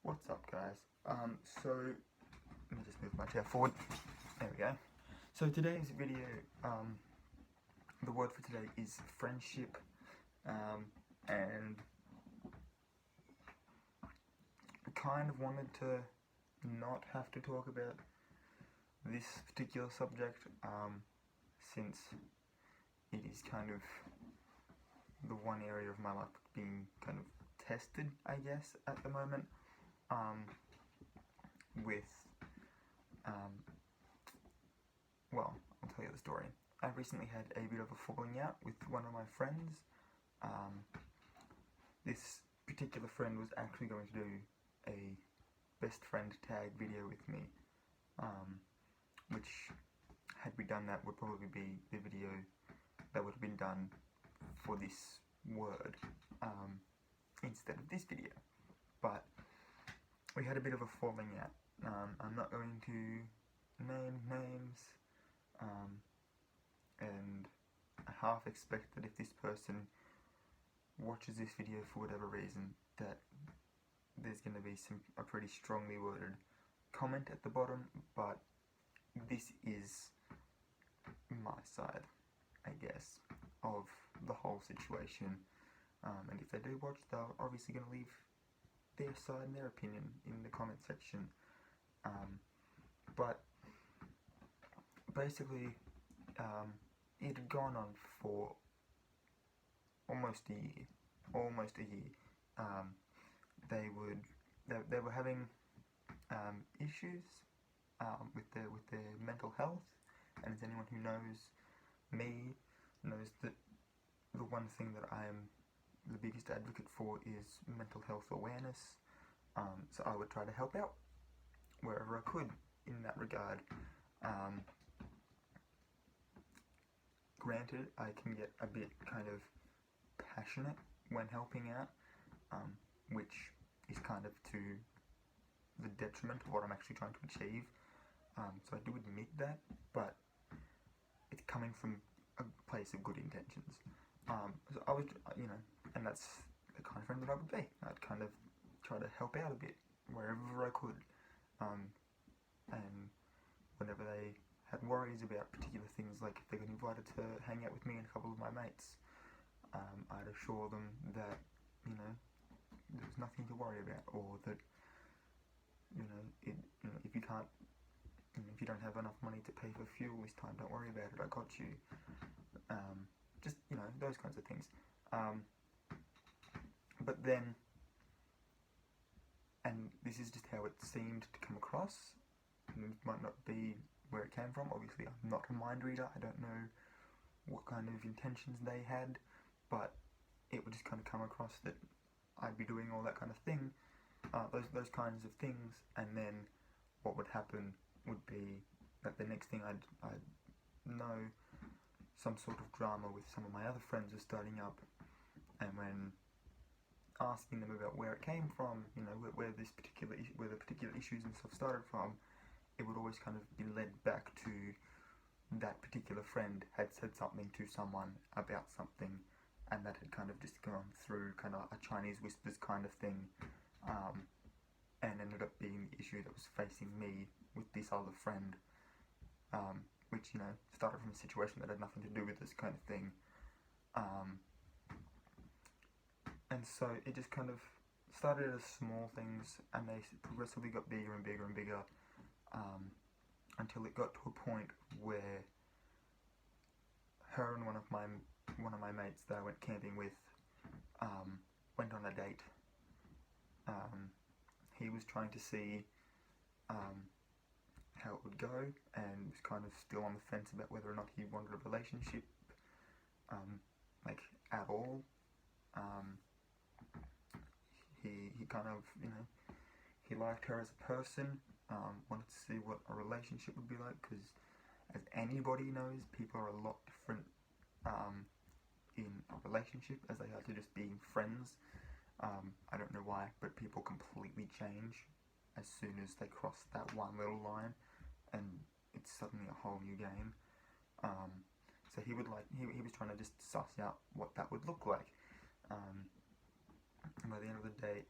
What's up, guys? So let me just move my chair forward. There we go. So today's video, the word for today is friendship, and I kind of wanted to not have to talk about this particular subject, since it is kind of the one area of my life being kind of tested, I guess, at the moment. With well, I'll tell you the story. I recently had a bit of a falling out with one of my friends. This particular friend was actually going to do a best friend tag video with me, which, had we done that, would probably be the video that would have been done for this word, instead of this video. But we had a bit of a falling out. I'm not going to name names, and I half expect that if this person watches this video for whatever reason, that there's going to be a pretty strongly worded comment at the bottom, but this is my side, I guess, of the whole situation, and if they do watch, they're obviously going to leave their side and their opinion in the comment section, but basically, it had gone on for almost a year. They were having issues with their mental health, and as anyone who knows me knows that the one thing that I am the biggest advocate for is mental health awareness. So I would try to help out wherever I could in that regard. Granted, I can get a bit kind of passionate when helping out, which is kind of to the detriment of what I'm actually trying to achieve. So I do admit that, but it's coming from a place of good intentions. So I was, and that's the kind of friend that I would be. I'd kind of try to help out a bit wherever I could, and whenever they had worries about particular things, like if they got invited to hang out with me and a couple of my mates, I'd assure them that, there's nothing to worry about, or that, if you can't, if you don't have enough money to pay for fuel this time, don't worry about it, I got you. Just, those kinds of things. But then, and this is just how it seemed to come across, and it might not be where it came from. Obviously, I'm not a mind reader. I don't know what kind of intentions they had, but it would just kind of come across that I'd be doing all that kind of thing, those kinds of things, and then what would happen would be that the next thing I'd know, some sort of drama with some of my other friends was starting up, and when asking them about where it came from, where the particular issues and stuff started from, it would always kind of be led back to that particular friend had said something to someone about something, and that had kind of just gone through kind of a Chinese whispers kind of thing, and ended up being the issue that was facing me with this other friend, which, started from a situation that had nothing to do with this kind of thing. And so it just kind of started as small things, and they progressively got bigger and bigger and bigger, until it got to a point where her and one of my mates that I went camping with went on a date. He was trying to see how it would go, and was kind of still on the fence about whether or not he wanted a relationship, at all. He kind of, he liked her as a person, wanted to see what a relationship would be like, because as anybody knows, people are a lot different in a relationship as they are to just being friends. I don't know why, but people completely change as soon as they cross that one little line, and it's suddenly a whole new game. So he was trying to just suss out what that would look like. And by the end of the day,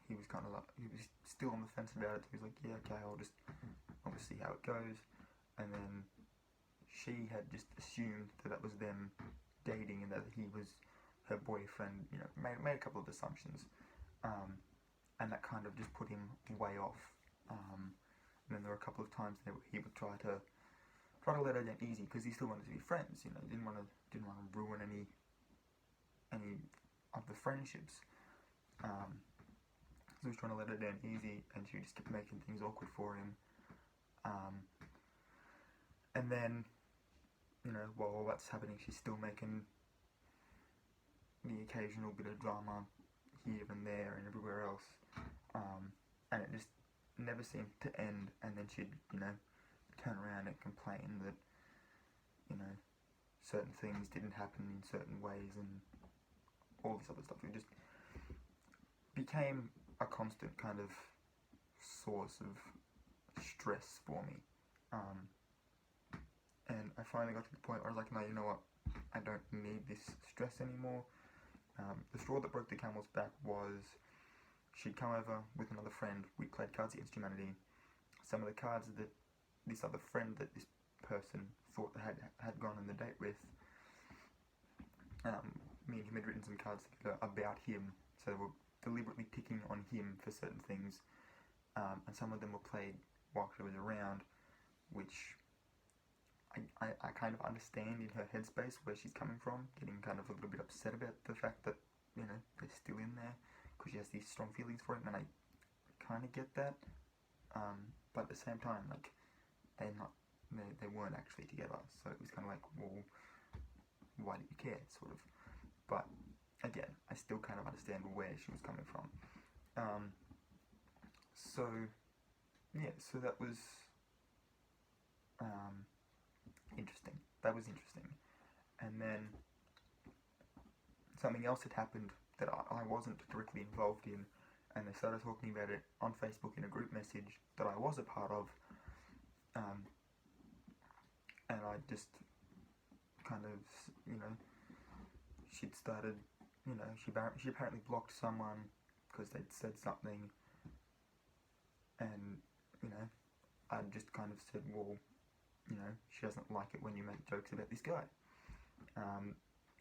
he was kind of like, he was still on the fence about it. He was like, yeah, okay, I'll just see how it goes. And then she had just assumed that was them dating and that he was her boyfriend, you know, made a couple of assumptions. And that kind of just put him way off. And then there were a couple of times that he would try to let her down easy because he still wanted to be friends. You know, didn't want to ruin any of the friendships. So he was trying to let her down easy, and she just kept making things awkward for him. And then, you know, while all that's happening, she's still making the occasional bit of drama here and there and everywhere else. And it just never seemed to end. And then she'd, you know, turn around and complain that, you know, certain things didn't happen in certain ways and all this other stuff. It just became a constant kind of source of stress for me. And I finally got to the point where I was like, no, you know what, I don't need this stress anymore. The straw that broke the camel's back was she'd come over with another friend. We played Cards Against Humanity. Some of the cards that this other friend that this person thought had gone on the date with, me and him had written some cards together about him, so they were deliberately picking on him for certain things, and some of them were played while she was around, which I kind of understand in her headspace where she's coming from, getting kind of a little bit upset about the fact that, you know, they're still in there, because she has these strong feelings for him, and I kind of get that, but at the same time, like, they weren't actually together, so it was kind of like, well, why do you care, sort of. But again, I still kind of understand where she was coming from. So yeah, so that was interesting. That was interesting. And then something else had happened that I wasn't directly involved in, and they started talking about it on Facebook in a group message that I was a part of, and I just kind of, you know, she'd started, you know, she apparently blocked someone because they'd said something, and, you know, I just kind of said, well, you know, she doesn't like it when you make jokes about this guy.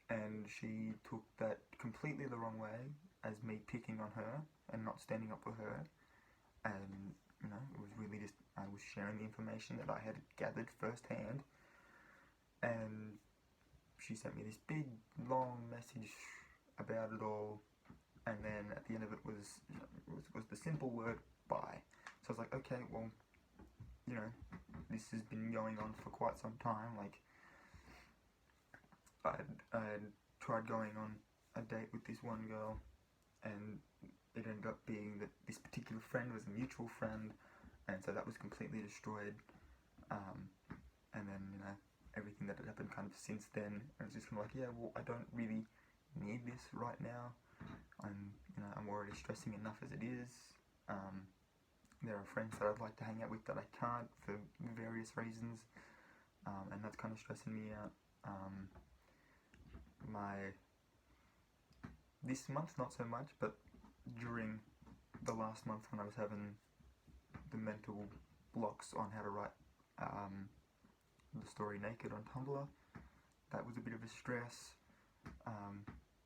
And she took that completely the wrong way as me picking on her and not standing up for her. And, you know, it was really just, I was sharing the information that I had gathered firsthand. And she sent me this big, long message about it all. And then at the end of it was the simple word, bye. So I was like, okay, well, you know, this has been going on for quite some time. Like, I had tried going on a date with this one girl, and it ended up being that this particular friend was a mutual friend, and so that was completely destroyed. And then, you know, everything that had happened kind of since then, and it's just kind of like, yeah, well, I don't really need this right now. I'm already stressing enough as it is. There are friends that I'd like to hang out with that I can't for various reasons, and that's kind of stressing me out. This month, not so much, but during the last month when I was having the mental blocks on how to write the story naked on Tumblr, that was a bit of a stress,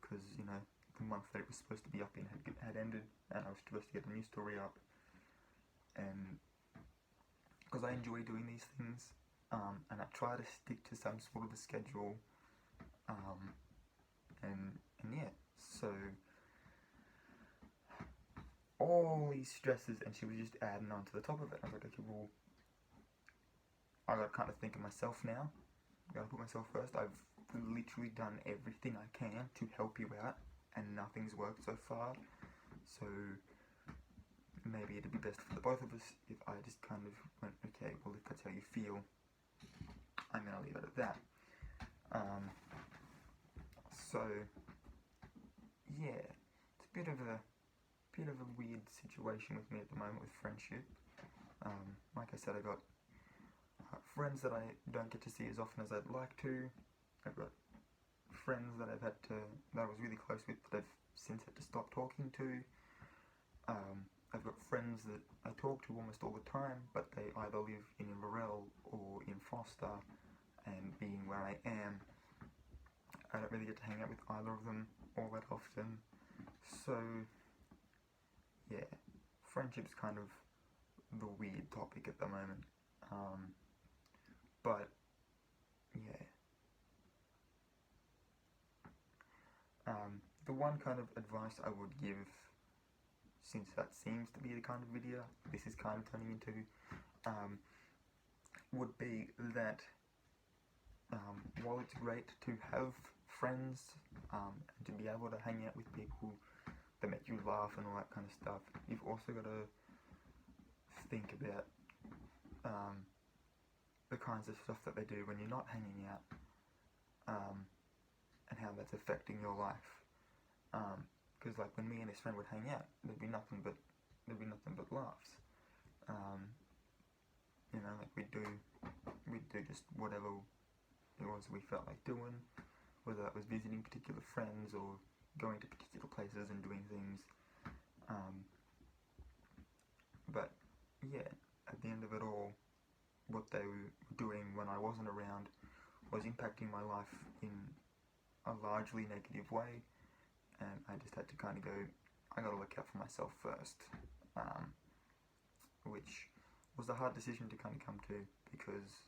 because, you know, the month that it was supposed to be up in had ended, and I was supposed to get a new story up, and because I enjoy doing these things, and I try to stick to some sort of a schedule, and yeah, so all these stresses, and she was just adding on to the top of it. I was like, okay, well, I gotta kind of think of myself now. I gotta put myself first. I've literally done everything I can to help you out, and nothing's worked so far. So maybe it'd be best for the both of us if I just kind of went, okay, well, if that's how you feel, I'm gonna leave it at that. So yeah, it's a bit of a weird situation with me at the moment with friendship. Like I said, I got friends that I don't get to see as often as I'd like to. I've got friends that I was really close with that I've since had to stop talking to. I've got friends that I talk to almost all the time, but they either live in Inverell or in Foster, and being where I am, I don't really get to hang out with either of them all that often. So, yeah, friendship's kind of the weird topic at the moment. But, yeah. The one kind of advice I would give, since that seems to be the kind of video this is kind of turning into, would be that while it's great to have friends and to be able to hang out with people that make you laugh and all that kind of stuff, you've also got to think about the kinds of stuff that they do when you're not hanging out, and how that's affecting your life. Because like when me and his friend would hang out, there'd be nothing but laughs. You know, like we'd do just whatever it was we felt like doing, whether that was visiting particular friends or going to particular places and doing things. But yeah, at the end of it all, what they were doing when I wasn't around was impacting my life in a largely negative way, and I just had to kind of go, I gotta look out for myself first, which was a hard decision to kind of come to, because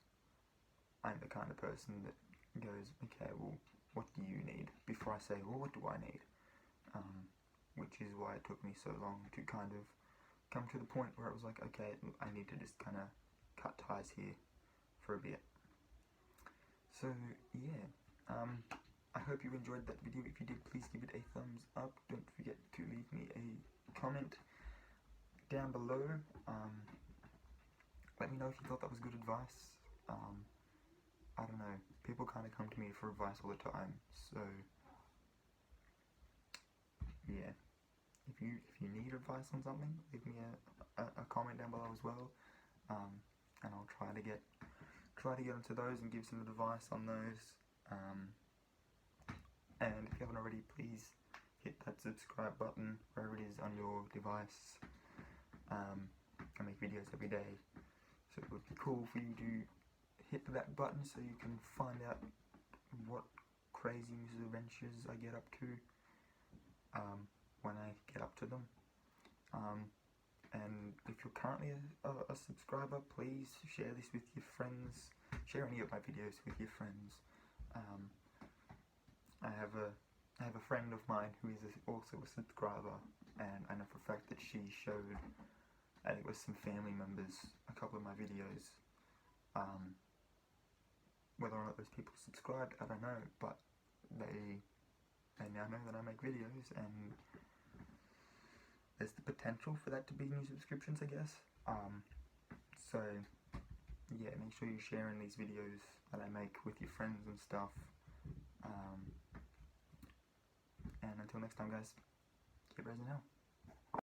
I'm the kind of person that goes, okay, well, what do you need, before I say, well, what do I need? Which is why it took me so long to kind of come to the point where it was like, okay, I need to just kind of cut ties here for a bit. So, yeah, I hope you enjoyed that video. If you did, please give it a thumbs up. Don't forget to leave me a comment down below. Let me know if you thought that was good advice. I don't know, people kind of come to me for advice all the time, so yeah, if you need advice on something, leave me a comment down below as well, and I'll try to get into those and give some advice on those. And if you haven't already, please hit that subscribe button wherever it is on your device. I make videos every day, so it would be cool for you to hit that button so you can find out what crazy misadventures I get up to when I get up to them. And if you're currently a subscriber, please share this with your friends. Share any of my videos with your friends. I have a friend of mine who is also a subscriber, and I know for a fact that she showed, I think it was some family members, a couple of my videos. Whether or not those people subscribed, I don't know, but they now know that I make videos, and there's the potential for that to be new subscriptions, I guess. So yeah, make sure you're sharing these videos that I make with your friends and stuff. And until next time, guys, keep raising hell.